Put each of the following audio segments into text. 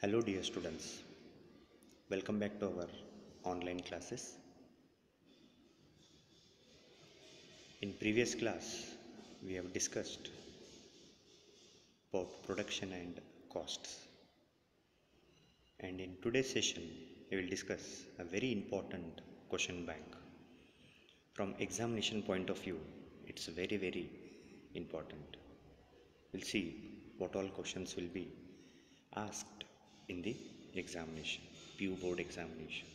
Hello dear students, welcome back to our online classes. In previous class, we have discussed about production and costs. And in today's session, we will discuss a very important question bank. From examination point of view, it's very important. We'll see what all questions will be asked in the examination, PU board examination.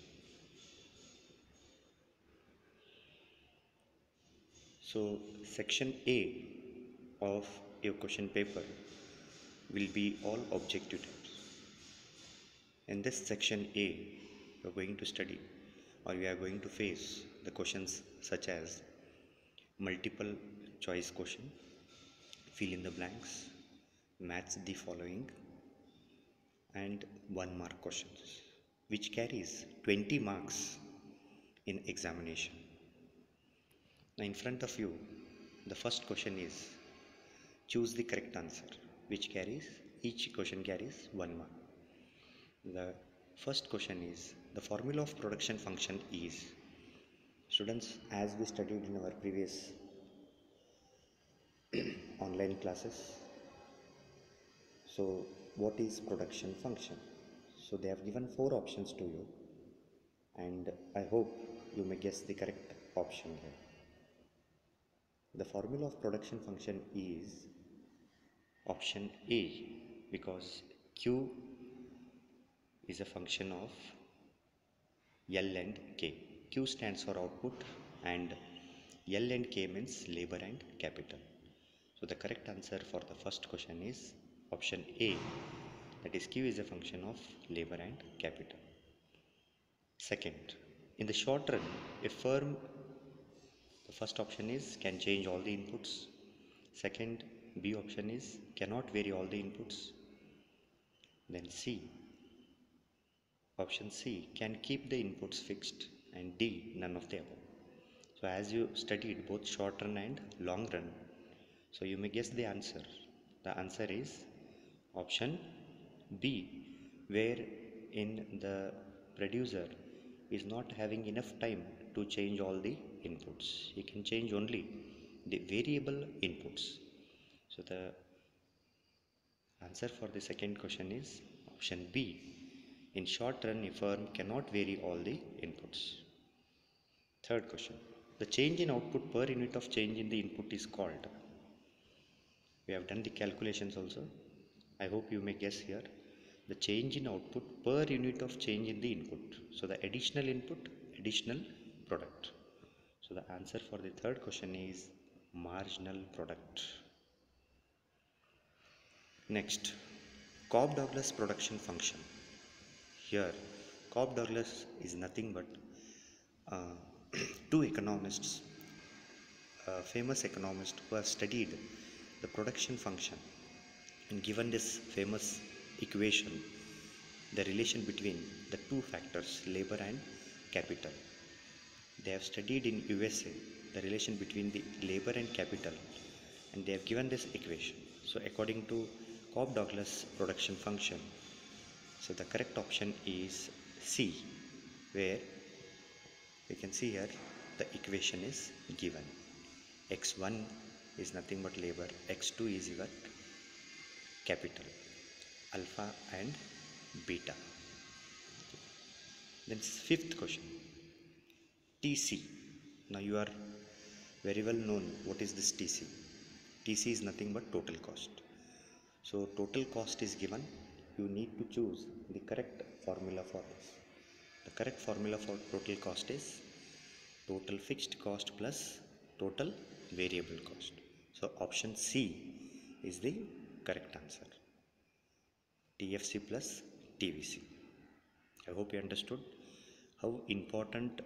So section A of your question paper will be all objective types. In this section A, you are going to study or we are going to face the questions such as multiple choice question, fill in the blanks, match the following, and 1 mark questions, which carries 20 marks in examination. Now in front of you, the first question is choose the correct answer, which carries, each question carries 1 mark. The first question is, the formula of production function is, students, as we studied in our previous online classes, so what is production function? So they have given 4 options to you and I hope you may guess the correct option here. The formula of production function is option A, because Q is a function of L and K. Q stands for output and L and K means labor and capital. So the correct answer for the first question is option A, that is Q is a function of labor and capital. Second, in the short run, a firm, the first option is can change all the inputs. Second, B option is cannot vary all the inputs. Then C, option C, can keep the inputs fixed, and D, none of the above. So as you studied both short run and long run, so you may guess the answer. The answer is option B, where in the producer is not having enough time to change all the inputs. He can change only the variable inputs. So the answer for the second question is option B. In short run, a firm cannot vary all the inputs. Third question. The change in output per unit of change in the input is called. We have done the calculations also. I hope you may guess here. The change in output per unit of change in the input. So the additional input, additional product. So the answer for the third question is marginal product. Next, Cobb-Douglas production function. Here, Cobb-Douglas is nothing but two economists, famous economists who have studied the production function and given this famous equation, the relation between the two factors, labor and capital. They have studied in USA the relation between the labor and capital and they have given this equation. So according to Cobb-Douglas production function, so the correct option is C, where we can see here the equation is given. X1 is nothing but labor, X2 is your capital, alpha and beta. Then fifth question, TC. Now you are very well known what is this TC. TC is nothing but total cost. So total cost is given. You need to choose the correct formula for this. The correct formula for total cost is total fixed cost plus total variable cost. So option C is the correct answer. TFC plus TVC. I hope you understood how important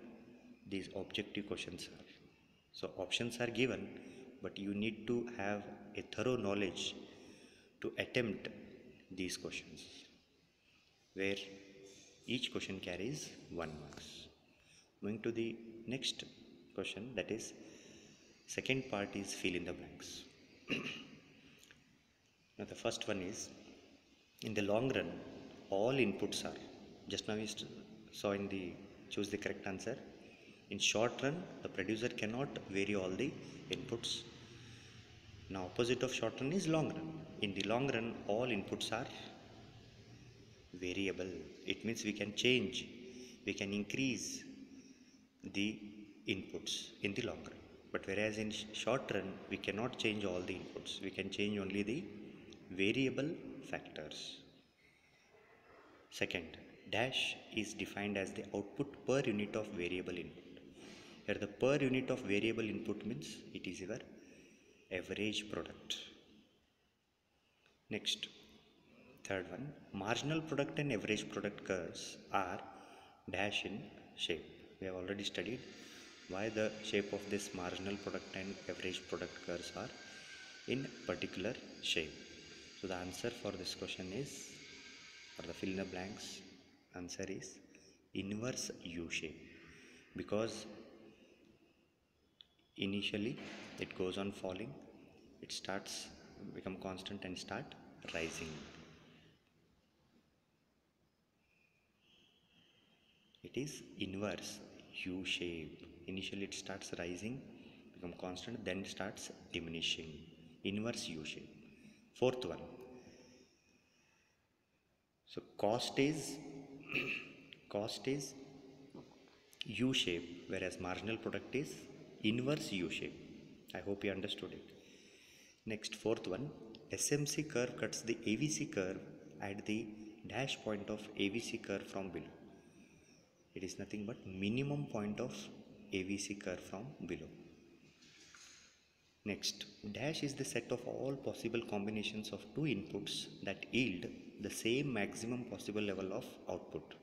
these objective questions are. So options are given, but you need to have a thorough knowledge to attempt these questions, where each question carries 1 mark. Moving to the next question, that is second part is fill in the blanks. Now the first one is, in the long run, all inputs are, just now we saw in the choose the correct answer. In short run, the producer cannot vary all the inputs. Now opposite of short run is long run. In the long run, all inputs are variable. It means we can change, we can increase the inputs in the long run. But whereas in short run, we cannot change all the inputs. We can change only the variable factors. Second, dash is defined as the output per unit of variable input. Here the per unit of variable input means it is your average product. Next, third one, marginal product and average product curves are dash in shape. We have already studied why the shape of this marginal product and average product curves are in particular shape. So the answer for this question is, for the fill in the blanks, answer is inverse U shape, because initially it goes on falling, it starts become constant and start rising. It is inverse U shape. Initially it starts rising, become constant, then it starts diminishing. Inverse U shape. Fourth one. So cost is U shape, whereas marginal product is inverse U shape. I hope you understood it. Next, fourth one, SMC curve cuts the AVC curve at the dash point of AVC curve from below. It is nothing but minimum point of AVC curve from below. Next, dash is the set of all possible combinations of two inputs that yield the same maximum possible level of output.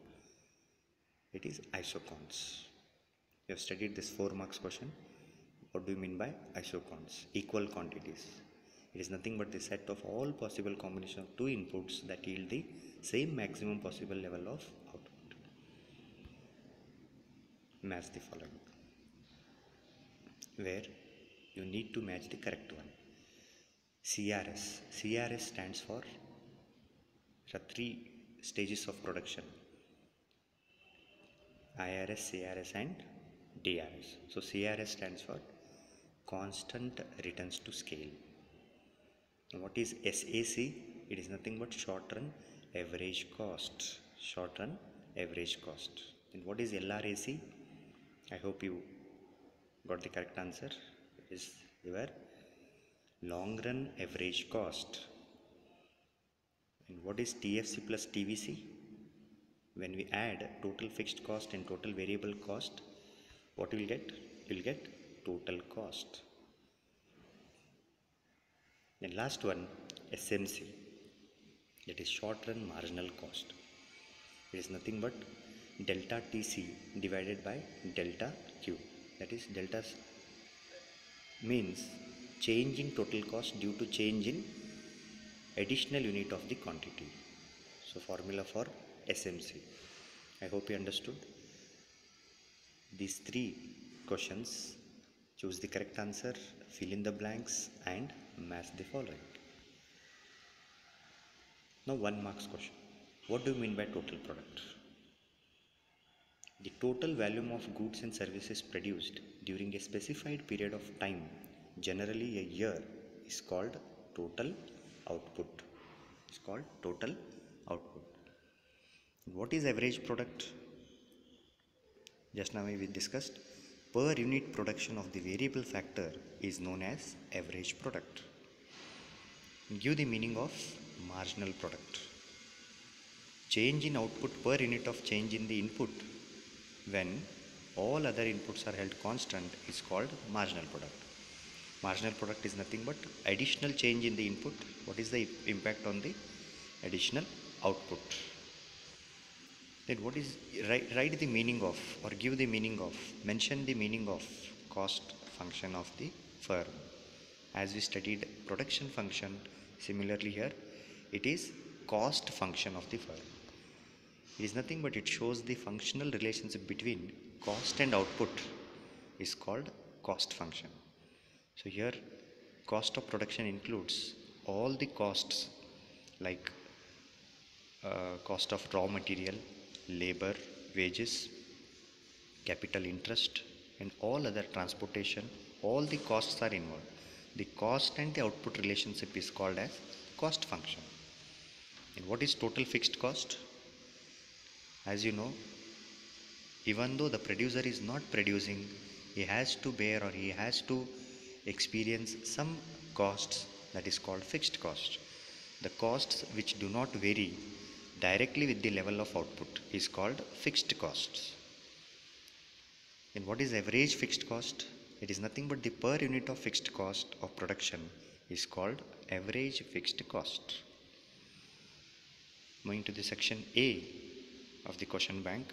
It is isocons. You have studied this 4 marks question. What do you mean by isocons? Equal quantities. It is nothing but the set of all possible combination of two inputs that yield the same maximum possible level of output. Match the following, where you need to match the correct one. CRS. CRS stands for, there are 3 stages of production: IRS, CRS and DRS. So CRS stands for constant returns to scale. Now what is SAC? It is nothing but short run average cost. Short run average cost. And what is LRAC? I hope you got the correct answer. It is your long run average cost. And what is TFC plus TVC? When we add total fixed cost and total variable cost, what you will get? You will get total cost. And last one, SMC, that is short run marginal cost. It is nothing but delta TC divided by delta Q. That is, delta means change in total cost due to change in additional unit of the quantity. So formula for SMC. I hope you understood. These 3 questions, choose the correct answer, fill in the blanks and match the following. Now 1 marks question. What do you mean by total product? The total volume of goods and services produced during a specified period of time, generally a year, is called total output. It's called total output. What is average product? Just now we discussed, per unit production of the variable factor is known as average product. Give the meaning of marginal product. Change in output per unit of change in the input when all other inputs are held constant is called marginal product. Marginal product is nothing but additional change in the input. What is the impact on the additional output? Then what is, write the meaning of, or give the meaning of, mention the meaning of cost function of the firm. As we studied production function, similarly here it is cost function of the firm. It is nothing but it shows the functional relationship between cost and output is called cost function. So here cost of production includes all the costs like cost of raw material, labor, wages, capital interest, and all other transportation, all the costs are involved. The cost and the output relationship is called as cost function. And what is total fixed cost? As you know, even though the producer is not producing, he has to bear or he has to experience some costs, that is called fixed cost. The costs which do not vary directly with the level of output is called fixed costs. And what is average fixed cost? It is nothing but the per unit of fixed cost of production is called average fixed cost. Moving to the section A of the question bank.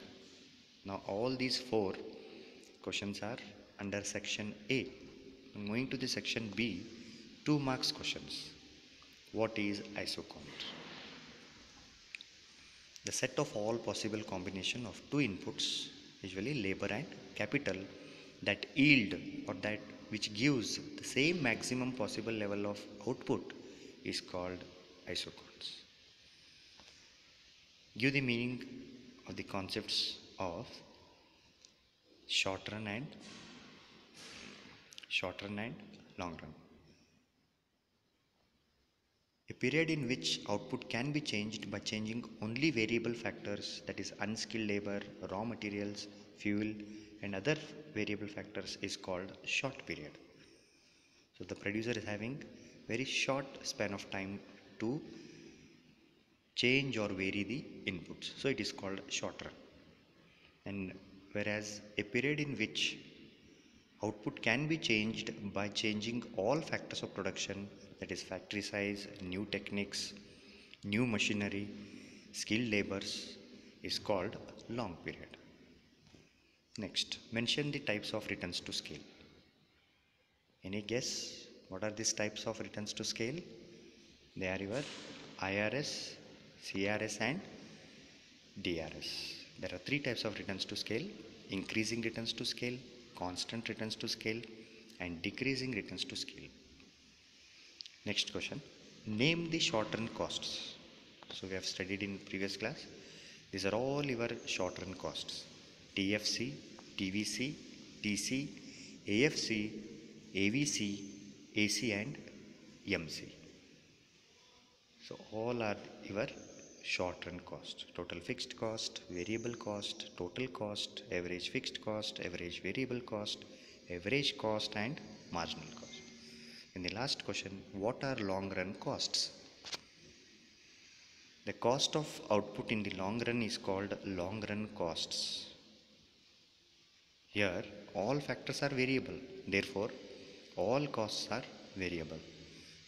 Now all these 4 questions are under section A. Moving to the section B, 2 marks questions. What is isocount? The set of all possible combination of 2 inputs, usually labor and capital, that yield or that which gives the same maximum possible level of output is called isocounts. Give the meaning of the concepts of short run and long run. A period in which output can be changed by changing only variable factors, that is unskilled labor, raw materials, fuel, and other variable factors, is called short period. So the producer is having very short span of time to change or vary the inputs. So it is called short run. And whereas a period in which output can be changed by changing all factors of production, that is factory size, new techniques, new machinery, skilled labors, is called long period. Next, mention the types of returns to scale. Any guess what are these types of returns to scale? They are your IRS, CRS and DRS. There are 3 types of returns to scale: increasing returns to scale, constant returns to scale, and decreasing returns to scale. Next question, name the short run costs. So we have studied in previous class, these are all your short run costs: TFC, TVC, TC, AFC, AVC, AC and MC. So all are your short run cost: total fixed cost, variable cost, total cost, average fixed cost, average variable cost, average cost and marginal cost. In the last question, what are long run costs? The cost of output in the long run is called long run costs. Here all factors are variable, therefore all costs are variable.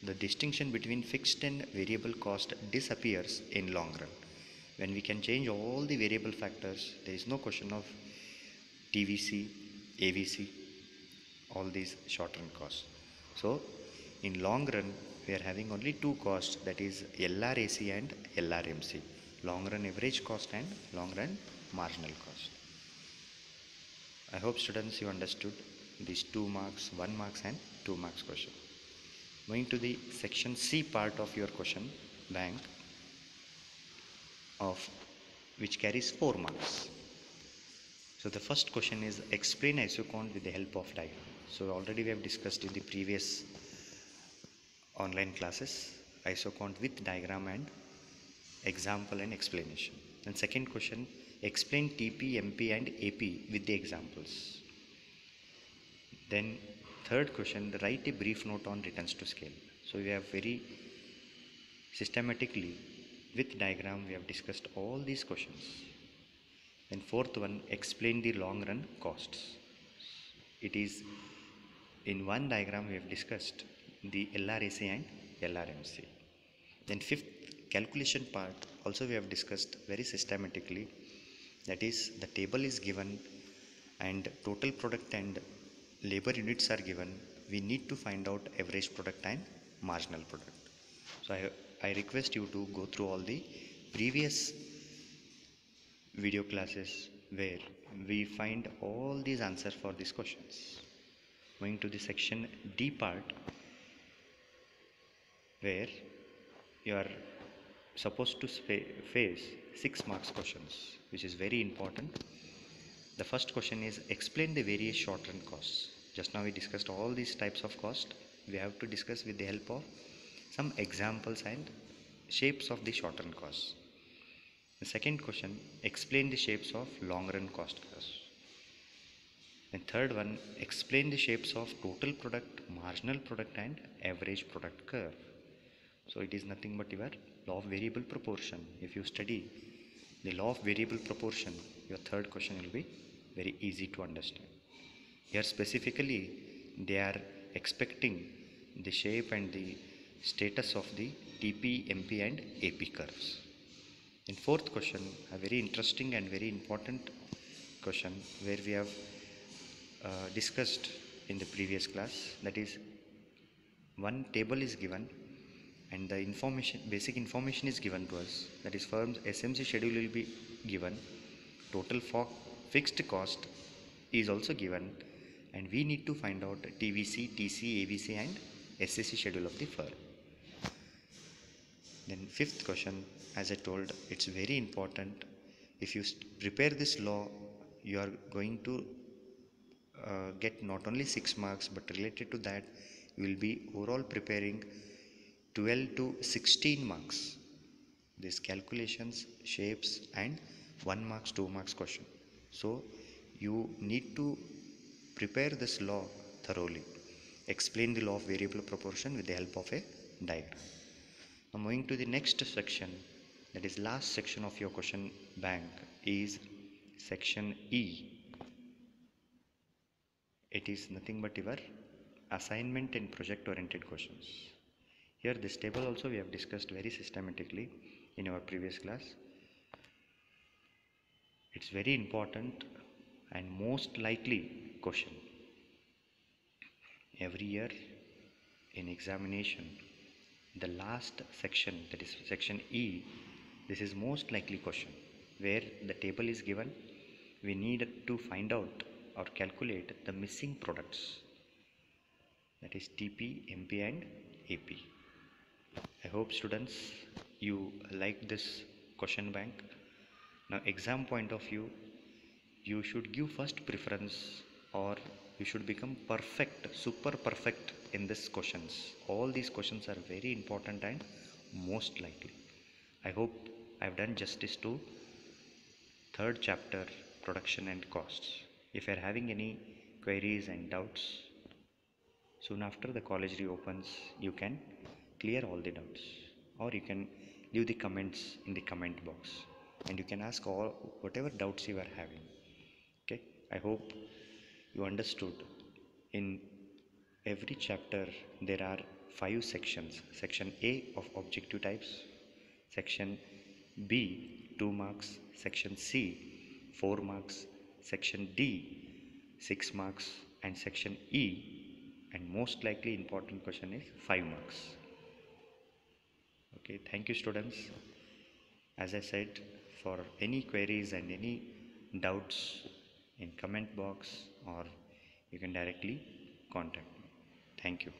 The distinction between fixed and variable cost disappears in long run. When we can change all the variable factors, there is no question of TVC, AVC, all these short run costs. So in long run we are having only 2 costs, that is LRAC and LRMC, long run average cost and long run marginal cost. I hope students you understood these 2 marks, 1 marks and 2 marks question. Moving to the section C part of your question bank, of which carries 4 marks. So the first question is explain isocount with the help of diagram. So already we have discussed in the previous online classes isocount with diagram and example and explanation. And second question, explain TP, MP and AP with the examples. Then third question, write a brief note on returns to scale. So we have very systematically with diagram we have discussed all these questions. Then fourth one, explain the long run costs. It is in one diagram we have discussed the LRAC and LRMC. Then fifth, calculation part also we have discussed very systematically, that is the table is given and total product and labor units are given. We need to find out average product and marginal product. So I request you to go through all the previous video classes where we find all these answers for these questions. Going to the section D part, where your supposed to face 6 marks questions, which is very important. The first question is explain the various short run costs. Just now we discussed all these types of cost. We have to discuss with the help of some examples and shapes of the short run costs. The second question, explain the shapes of long run cost curves. And third one, explain the shapes of total product, marginal product and average product curve. So it is nothing but your law of variable proportion. If you study the law of variable proportion, your third question will be very easy to understand. Here specifically they are expecting the shape and the status of the TP, MP and AP curves. In fourth question, a very interesting and very important question where we have discussed in the previous class, that is one table is given and the basic information is given to us, that is firm's SMC schedule will be given, total for fixed cost is also given, and we need to find out TVC, TC, ABC and SAC schedule of the firm. Then fifth question, as I told, it's very important. If you prepare this law, you are going to get not only 6 marks, but related to that you will be overall preparing 12 to 16 marks. These calculations, shapes and 1 marks, 2 marks question. So you need to prepare this law thoroughly. Explain the law of variable proportion with the help of a diagram. Now moving to the next section, that is last section of your question bank, is section E. It is nothing but your assignment and project oriented questions. Here this table also we have discussed very systematically in our previous class. It's very important and most likely question. Every year in examination, the last section, that is section E, this is most likely question where the table is given. We need to find out or calculate the missing products, that is TP, MP and AP. I hope students you like this question bank. Now exam point of view, you should give first preference or you should become perfect, super perfect in these questions. All these questions are very important and most likely. I hope I have done justice to third chapter, production and costs. If you are having any queries and doubts, soon after the college reopens, you can clear all the doubts, or you can leave the comments in the comment box and you can ask all whatever doubts you are having. Okay, I hope you understood. In every chapter there are 5 sections. Section A of objective types, section B 2 marks, section C 4 marks, section D 6 marks and section E, and most likely important question is 5 marks. Okay, thank you students. As I said, for any queries and any doubts, in comment box or you can directly contact me. Thank you.